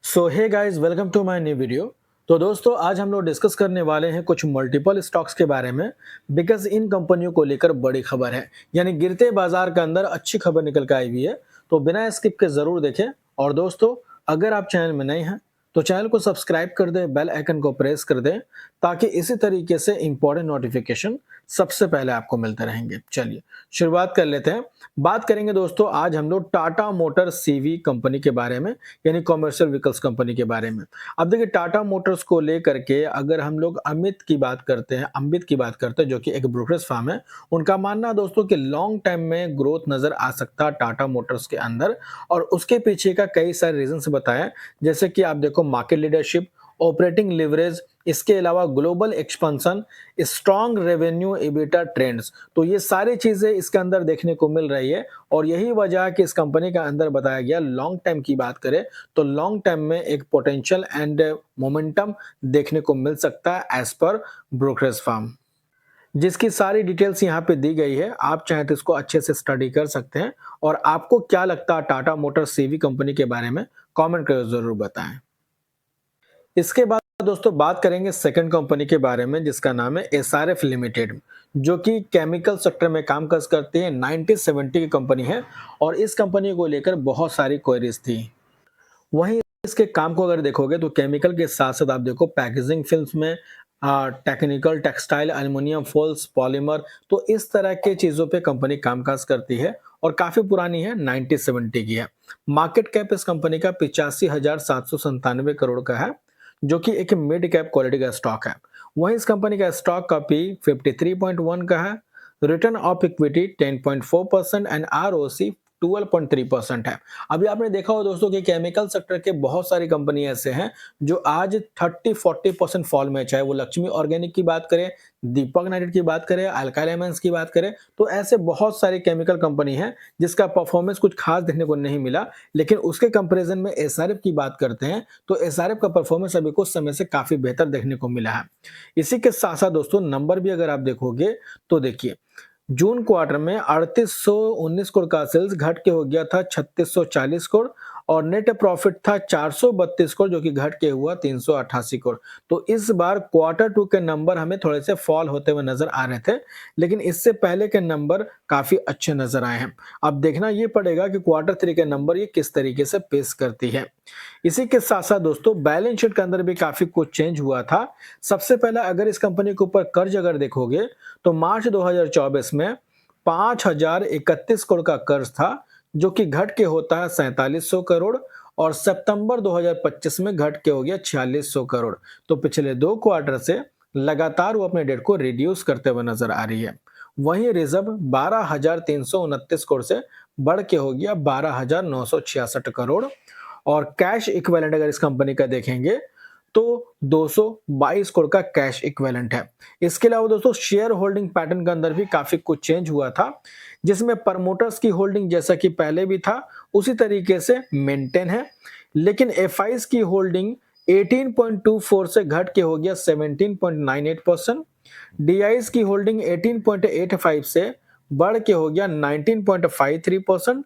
So hey guys, welcome to my new video. तो दोस्तों, आज हम लोग डिस्कस करने वाले हैं कुछ मल्टीपल स्टॉक्स के बारे में। बिकॉज इन कंपनियों को लेकर बड़ी खबर है, यानी गिरते बाजार के अंदर अच्छी खबर निकल कर आई हुई है। तो बिना स्किप के जरूर देखें। और दोस्तों, अगर आप चैनल में नए हैं तो चैनल को सब्सक्राइब कर दें, बेल आइकन को प्रेस कर दें, ताकि इसी तरीके से इंपॉर्टेंट नोटिफिकेशन सबसे पहले आपको मिलते रहेंगे। चलिए शुरुआत कर लेते हैं। बात करेंगे दोस्तों, आज हम लोग टाटा मोटर सीवी कंपनी के बारे में, यानी कॉमर्शियल व्हीकल्स कंपनी के बारे में। अब देखिए, टाटा मोटर्स को लेकर के अगर हम लोग अमित की बात करते हैं, जो कि एक ब्रोकरेज फर्म है, उनका मानना है दोस्तों कि लॉन्ग टाइम में ग्रोथ नजर आ सकता है टाटा मोटर्स के अंदर। और उसके पीछे का कई सारे रीजंस बताएं, जैसे कि आप देखो मार्केट लीडरशिप, ऑपरेटिंग लिवरेज, इसके अलावा global expansion, strong revenue, EBITDA trends. तो ये सारी चीजें इसके अंदर देखने को मिल रही है। और यही वजह है कि इस कंपनी का अंदर बताया गया लॉन्ग टाइम की बात करें तो लॉन्ग टाइम में एक पोटेंशियल एंड मोमेंटम देखने को मिल सकता है एज पर ब्रोकरेज फर्म, जिसकी सारी डिटेल्स यहाँ पे दी गई है। आप चाहें तो इसको अच्छे से स्टडी कर सकते हैं। और आपको क्या लगता है टाटा मोटर सीवी कंपनी के बारे में, कमेंट करके जरूर बताएं। इसके बाद दोस्तों बात करेंगे सेकंड कंपनी के बारे में, जिसका नाम है एसआरएफ लिमिटेड, जो कि केमिकल सेक्टर में काम काज करती है। 1970 की कंपनी है और इस कंपनी को लेकर बहुत सारी क्वेरीज थी। वहीं इसके काम को अगर देखोगे तो केमिकल के साथ साथ आप देखो पैकेजिंग फिल्म्स में, technical, textile, aluminium foils, polymer, तो इस तरह के चीजों पे कंपनी कामकाज करती है और काफी पुरानी है, 1970 की है। मार्केट कैप इस कंपनी का 85,797 करोड़ का है, जो कि एक मिड कैप क्वालिटी का स्टॉक है। वहीं इस कंपनी का स्टॉक का पी 53.1 का है, return of equity 10.4% and ROC 12.3% है। अभी आपने देखा हो दोस्तों कि केमिकल सेक्टर के बहुत सारी कंपनी ऐसे हैं जो आज 30-40% फॉल में, चाहे वो लक्ष्मी ऑर्गेनिक की बात करें, दीपक नाइट्रेट की बात करें, अल्काइल अमाइंस की बात करें, तो ऐसे बहुत सारी केमिकल कंपनी हैं जिसका परफॉर्मेंस कुछ खास देखने को नहीं मिला। लेकिन उसके कंपैरिजन में एसआरएफ की बात करते हैं तो एसआरएफ का परफॉर्मेंस अभी कुछ समय से काफी बेहतर देखने को मिला है। इसी के साथ साथ दोस्तों नंबर भी अगर आप देखोगे तो देखिए, जून क्वार्टर में 3819 करोड़ का सेल्स घट के हो गया था 3640 करोड़, और नेट प्रॉफिट था 432 करोड़, जो कि घट के हुआ 388 करोड़। तो इस बार क्वार्टर टू के नंबर हमें थोड़े से फॉल होते हुए नजर आ रहे थे, लेकिन इससे पहले के नंबर काफी अच्छे नजर आए हैं। अब देखना ये पड़ेगा कि क्वार्टर थ्री के नंबर ये किस तरीके से पेश करती है। इसी के साथ साथ दोस्तों बैलेंस शीट के अंदर भी काफी कुछ चेंज हुआ था। सबसे पहला, अगर इस कंपनी के ऊपर कर्ज अगर देखोगे तो मार्च 2024 में 5031 करोड़ का कर्ज था, जो कि घट के होता है 4700 करोड़, और सितंबर 2025 में घट के हो गया 4600 करोड़। तो पिछले 2 क्वार्टर से लगातार वो अपने डेट को रिड्यूस करते हुए नजर आ रही है। वहीं रिजर्व 12,329 करोड़ से बढ़ के हो गया 12,966 करोड़, और कैश इक्विवेलेंट अगर इस कंपनी का देखेंगे तो 222 करोड़ का कैश इक्विवेलेंट है। इसके अलावा दोस्तों शेयर होल्डिंग पैटर्न के अंदर भी काफी कुछ चेंज हुआ था, जिसमें प्रमोटर्स की होल्डिंग जैसा कि पहले भी था उसी तरीके से मेंटेन है, लेकिन एफआईज की होल्डिंग 18.24 से घट के हो गया 17.98%, डीआईज की होल्डिंग 18.85 से बढ़ के हो गया 19.53%,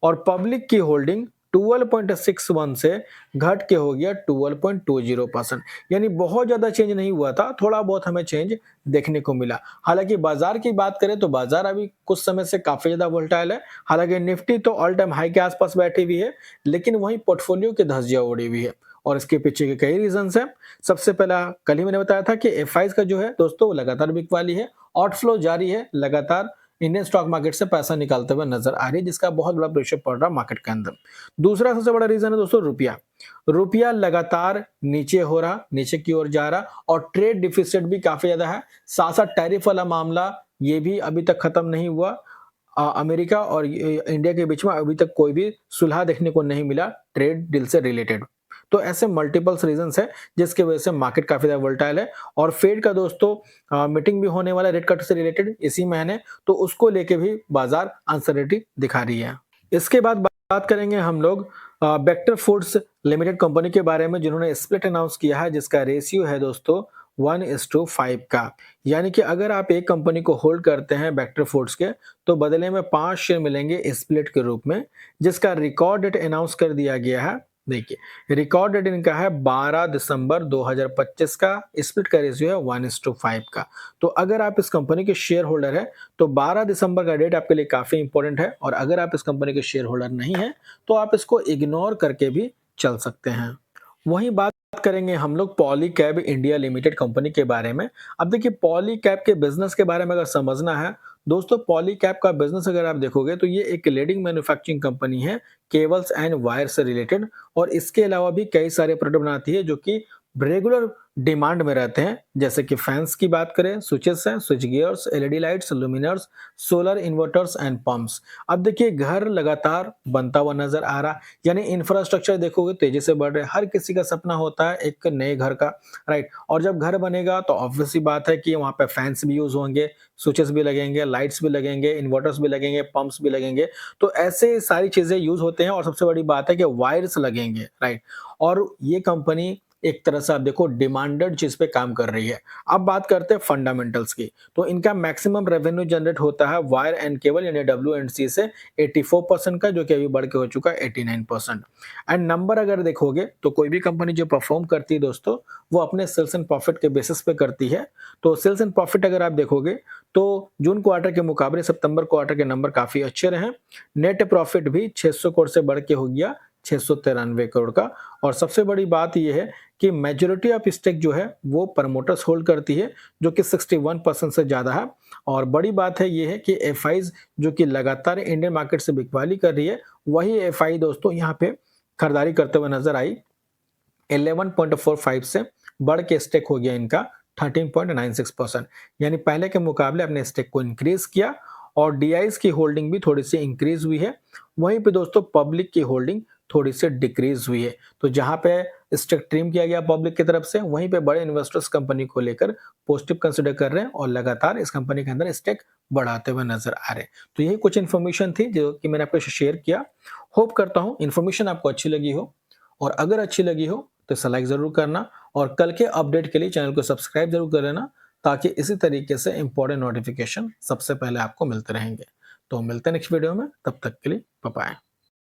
और पब्लिक की होल्डिंग 12.61 से घट के हो गया 12.20%। यानी बहुत ज्यादा चेंज नहीं हुआ था, थोड़ा बहुत हमें चेंज देखने को मिला। हालांकि बाजार की बात करें तो बाजार अभी कुछ समय से काफी ज्यादा वोलेटाइल है। हालांकि निफ्टी तो ऑल टाइम हाई के आसपास बैठी हुई है, लेकिन वहीं पोर्टफोलियो की धज्जियां उड़ी हुई है, और इसके पीछे के कई रीजंस हैं। सबसे पहला, कल ही मैंने बताया था कि एफआईज का जो है दोस्तों वो लगातार बिक वाली है, आउटफ्लो जारी है, लगातार इंडियन स्टॉक मार्केट से पैसा निकालते हुए नजर आ रही है, जिसका बहुत बड़ा प्रेशर पड़ रहा है मार्केट के अंदर। दूसरा सबसे बड़ा रीजन है दोस्तों रुपया। रुपया लगातार नीचे हो रहा, नीचे की ओर जा रहा, और ट्रेड डिफिसिट भी काफी ज्यादा है। साथ साथ टैरिफ वाला मामला ये भी अभी तक खत्म नहीं हुआ। अमेरिका और इंडिया के बीच में अभी तक कोई भी सुलह देखने को नहीं मिला ट्रेड डील से रिलेटेड। तो ऐसे मल्टीपल्स रीजंस है जिसकी वजह से मार्केट काफी ज्यादा वोलेटाइल है। और फेड का दोस्तों मीटिंग भी होने वाला रेट कट से रिलेटेड इसी महीने, तो उसको लेके भी बाजार अनसर्टेनिटी दिखा रही है। इसके बाद बात करेंगे हम लोग बेक्टर फूड्स लिमिटेड कंपनी के बारे में, जिन्होंने स्प्लिट अनाउंस किया है, जिसका रेशियो है दोस्तों 1:5 का। यानी कि अगर आप एक कंपनी को होल्ड करते हैं बेक्टर फूड्स के, तो बदले में 5 शेयर मिलेंगे स्प्लिट के रूप में, जिसका रिकॉर्ड डेट अनाउंस कर दिया गया है देखिए रिकॉर्ड डेट इनका है 12 दिसंबर 2025 का, स्प्लिट का रेशियो है 1:5 का। तो अगर आप इस कंपनी के शेयर होल्डर है तो 12 दिसंबर का डेट आपके लिए काफी इंपॉर्टेंट है, और अगर आप इस कंपनी के शेयर होल्डर नहीं है तो आप इसको इग्नोर करके भी चल सकते हैं। वहीं बात करेंगे हम लोग पॉलीकैब इंडिया लिमिटेड कंपनी के बारे में। अब देखिए पॉलीकैब के बिजनेस के बारे में अगर समझना है दोस्तों, पॉलीकैब का बिजनेस अगर आप देखोगे तो ये एक लीडिंग मैन्युफैक्चरिंग कंपनी है केबल्स एंड वायर से रिलेटेड, और इसके अलावा भी कई सारे प्रोडक्ट बनाती है जो कि रेगुलर डिमांड में रहते हैं, जैसे कि फैंस की बात करें, स्विचेस हैं, switch gears, LED lights, luminaires, solar inverters and pumps. अब देखिए घर लगातार बनता हुआ नजर आ रहा, यानी इंफ्रास्ट्रक्चर देखोगे तेजी से बढ़ रहे, हर किसी का सपना होता है एक नए घर का, राइट। और जब घर बनेगा तो ऑब्वियस सी बात है कि वहां पे फैंस भी यूज होंगे, स्विचेस भी लगेंगे, लाइट्स भी लगेंगे, इन्वर्टर्स भी लगेंगे, पंप्स भी लगेंगे। तो ऐसे सारी चीजें यूज होते हैं, और सबसे बड़ी बात है कि वायर्स लगेंगे, राइट। और ये कंपनी एक तरह से आप देखो डिमांडेड चीज पे काम कर रही है। अब बात करते हैं फंडामेंटल्स की, तो इनका मैक्सिमम रेवेन्यू जनरेट होता है वायर एंड केबल यानी WNC से 84% का, जो कि अभी बढ़ के हो चुका है 89%। एंड नंबर अगर देखोगे तो कोई भी कंपनी जो परफॉर्म करती है दोस्तों, वो अपने सेल्स एंड प्रॉफिट के बेसिस पे करती है। तो सेल्स एंड प्रॉफिट अगर आप देखोगे तो जून क्वार्टर के मुकाबले सितंबर क्वार्टर के नंबर काफी अच्छे रहे। नेट प्रॉफिट भी 600 करोड़ से बढ़ के हो गया 693 करोड़ का। और सबसे बड़ी बात यह है कि मेजॉरिटी ऑफ स्टेक जो है वो प्रमोटर्स होल्ड करती है, जो कि 61% से ज्यादा है। और बड़ी बात है ये है कि एफआईज जो कि लगातार इंडियन मार्केट से बिकवाली कर रही है, वही एफआई दोस्तों यहाँ पे खरीदारी करते हुए नजर आई। 11.45 से बढ़ के स्टेक हो गया इनका 13.96%, यानी पहले के मुकाबले अपने स्टेक को इंक्रीज किया। और डीआईज की होल्डिंग भी थोड़ी सी इंक्रीज हुई है। वहीं पे दोस्तों पब्लिक की होल्डिंग थोड़ी सी डिक्रीज हुई है। तो जहां पे स्टेक ट्रिम किया गया पब्लिक की तरफ से, वहीं पे बड़े इन्वेस्टर्स कंपनी को लेकर पॉजिटिव कंसिडर कर रहे हैं और लगातार इस कंपनी के अंदर स्टेक बढ़ाते हुए नजर आ रहे हैं। तो यही कुछ इन्फॉर्मेशन थी जो कि मैंने आपको शेयर किया। होप करता हूं इन्फॉर्मेशन आपको अच्छी लगी हो, और अगर अच्छी लगी हो तो इसे लाइक जरूर करना, और कल के अपडेट के लिए चैनल को सब्सक्राइब जरूर कर लेना, ताकि इसी तरीके से इंपॉर्टेंट नोटिफिकेशन सबसे पहले आपको मिलते रहेंगे। तो मिलते हैं नेक्स्ट वीडियो में, तब तक के लिए बाय बाय।